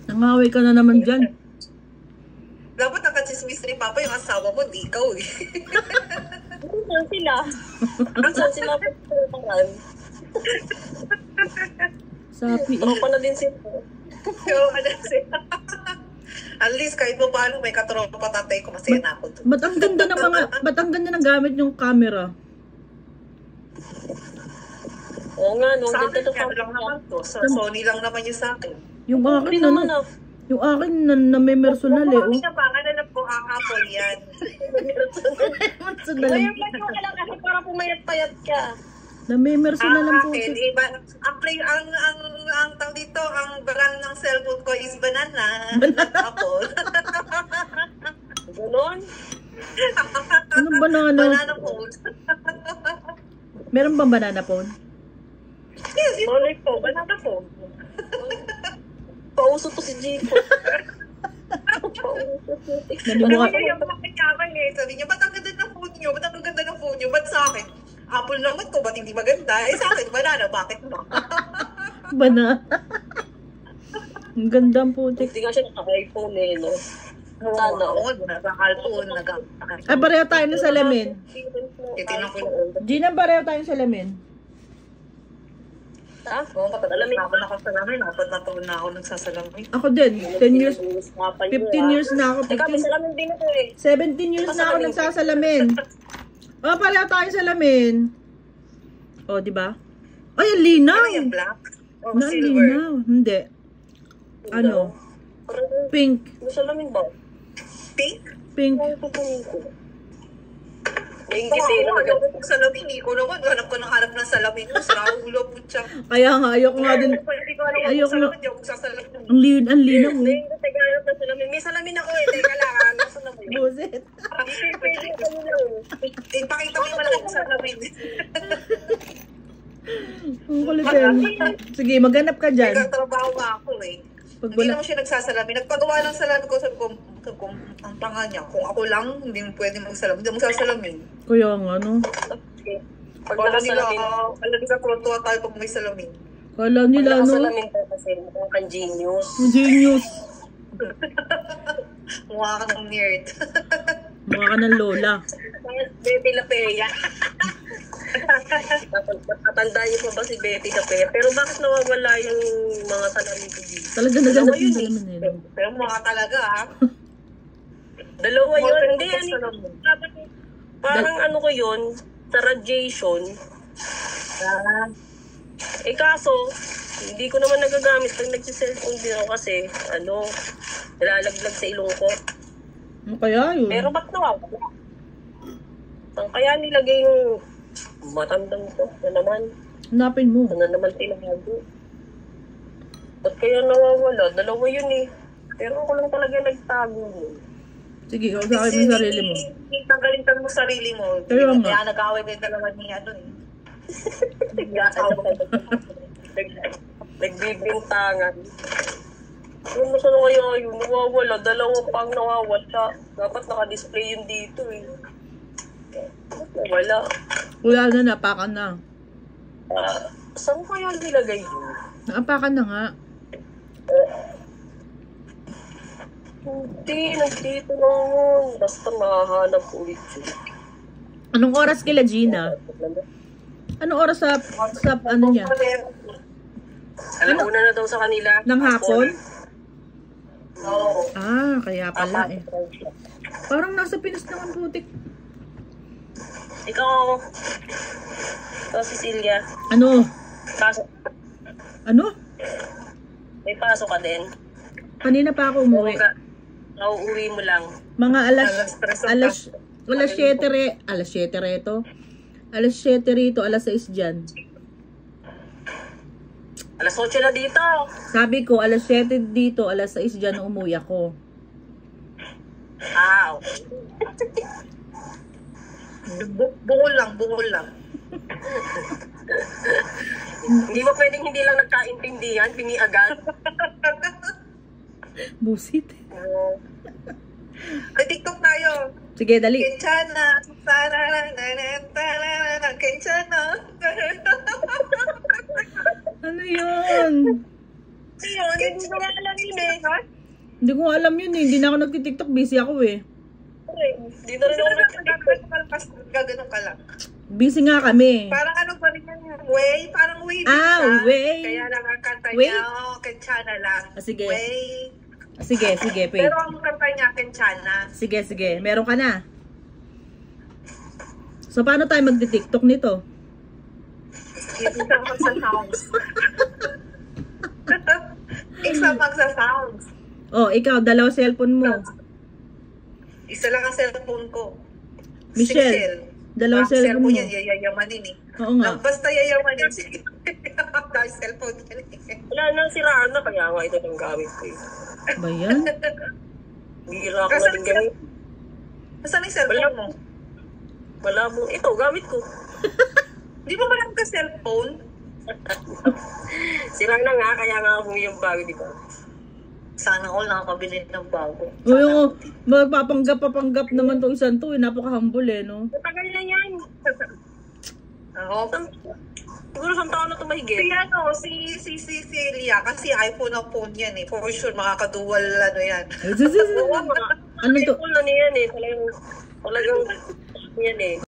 Nangaway ka na naman dyan. Dapat nakachismis ni Papa yung asawa mo, di ikaw eh. Saan sila? Saan sila pagkakaan? Sapi eh. Tropa na din sila. At least kahit mo paano may katropa tatay ko, masaya na ako. Ba't ang ganda ng gamit yung camera? Oo nga, no. Sa akin, Ganda to kaya lang naman to. So, Sony lang naman yung sa akin. Yung akin naman, na, yung akin na may personal eh. Kung ka pa, nanap ko Apple yan. Ngayon lang yung alam kasi para pumayat-payat ka. Na may personal lang po. Iba, ang tawag dito, ang brand ng cellphone ko is banana. Apple. Ganon? Anong banana? Banana phone. Meron bang banana phone? Yes, Malay po, banana phone. Pauso to si Jico. Nanimukha. Sabi niya, ba't ang ganda ng phone niyo? Ba't ang ganda ng phone niyo? Ba't sa akin? Apple naman ko, ba't hindi maganda? Eh sa akin, banana, bakit mo? Banana. Ang ganda ang putik. Hindi nga siya naka-iPhone eh, no? Oo, nag-iPhone, Ay, pareho tayo ng salamin. Titignan ko yung Gina, pareho tayo ng salamin. Ha? Oo, matagal ako nakasalamin. Apat na taon na ako nagsasalamin. Ako din, 10 years, 15 years na ako. Teka, may salamin din ako eh. 17 years na ako nagsasalamin. Oh, pareho tayo ng salamin. Oh, di ba? Ay, ang linaw. Ano yung black? O Na, silver? linaw. Hindi. Ano? Pink. May salamin ba? Pink? Pink. Ay, tutunin ko. May Oo, ingit eh. ayaw ko ng salamin. Ikaw naman, hanap ko ng hanap ng salamin. Sira ulo po siya. Kaya nga, ayoko nga din. Hindi ko alam kung Ayoko salamin. Hindi ako sasalamin. Ang linaw. Hindi, teka, hanap na salamin. May salamin ako eh. Teka lang, nasa na mo yun? Buset. Pwede ko yun. Ipakita mo yung malaking salamin. Ang kulit yan. Sige, maghanap ka dyan. Nagtatrabaho nga ako eh. Pag Hindi wala, naman siya nagsasalamin. Nagpagawa ng salamin ko. Sabi ko, ang tanga niya. Kung ako lang, hindi mo pwede magsalamin. Hindi mo magsasalamin. kuya nga, no? Pag Kala nila, nakasalamin, tuwa tayo pag may salamin. Kala pag nila, no? nakasalamin ko kasi mukhang kang genius. Genius. Mukha ka ng nerd. Mukha ka ng lola. Betty Lapea. Tatandaan niyo pa ba si Betty Lapea? Pero bakit nawawala yung mga salamin ko dito? Talaga naganap yung salamin eh. No? Pero mukha talaga ah. Dalawa yun. Pero Hindi, kung ano, salamin. parang ano ko yun, sa radiation. Eh kaso, hindi ko naman nagagamit pag nagsiselfone din ako kasi, nilalaglag sa ilong ko. Ano kaya yun? Pero ba't nawawala? Ang kaya nilagay yung matandang ko na naman. Hanapin mo. Na naman tinago. Ba't kaya nawawala? Dalawa yun eh. Pero ako lang talaga nagtago yun. Sige, usapin mo yung sarili mo. Tanggalin mo sarili mo. Kaya nga. Kaya nag-away kayo dalawa niya doon. Nagbibintangan. Ano na sana kaya yun? Nawawala. Dalawa pang nawawala. Dapat naka-display yun dito eh. Wala. Wala na, napakan na. Saan ko kaya nilagay yun? Naapakan na nga. Hindi, nandito lang yun. Basta mahahanap ulit yun. Anong oras kila Gina? Anong oras sa ano niya? Alauna na daw sa kanila. Ng hapon? Oo. Ah, kaya pala eh. Parang nasa Pinas naman putik. Ikaw, Cecilia, Ano? pasok. Ano? May pasok ka din. Kanina pa ako umuwi. Nauuwi mo lang. Mga Alas 7 reto. Alas 7 rito, alas 6 dyan. Alas 8 na dito. Sabi ko, alas 7 dito, alas 6 dyan umuwi ako. Ah, okay. Buhol lang. Hindi mo pwedeng hindi lang nagkaintindihan, pingi agad. Busit. Ay, TikTok tayo. Sige, dali. Kenchana. Kenchana. Ano yun? Hindi ko alam yun eh. Hindi ko alam yun eh. Hindi na ako nagtitiktok. Busy ako eh. Hindi na rin ako nag-tiktok. Gaganon ka lang. Busy nga kami. Parang ano pa rin yan, Way? Parang Way din Ah, siya. Way. Kaya lang ang kanta Way? niya, Kenchana lang. Sige. Way. Sige, wait. Pero ang kanta niya, Kenchana. Sige. Meron ka na. So, paano tayo magti-tiktok nito? Isa magsa-sounds. Isa magsa-sounds. Oh, ikaw, dalawa cellphone mo. Isa lang ang cellphone ko. Michelle, dalawa cellphone mo. Cellphone yan, yayamanin eh. Oo nga. Basta yayamanin. Sige. Dahil cellphone yan eh. Wala nang siraan na, kaya nga ito yung gamit ko eh. Ba yan? Bihira ako na din gamit. Saan yung cellphone mo? Wala mo. Ito, gamit ko. Di ba marami ka cellphone? Sira na nga, kaya nga ako yung bago, di ba? Sana all nakakabili ng bago. Oo, magpapanggap naman to isang to. Napaka-humble eh, no? Matagal na yan. Oo. Siguro isang taon na ito mahigit. Si Celia, kasi iPhone ang phone yan eh. For sure, makakadual ano yan. Oo, mga Ano to? iPhone na niyan eh. Talagang yan eh.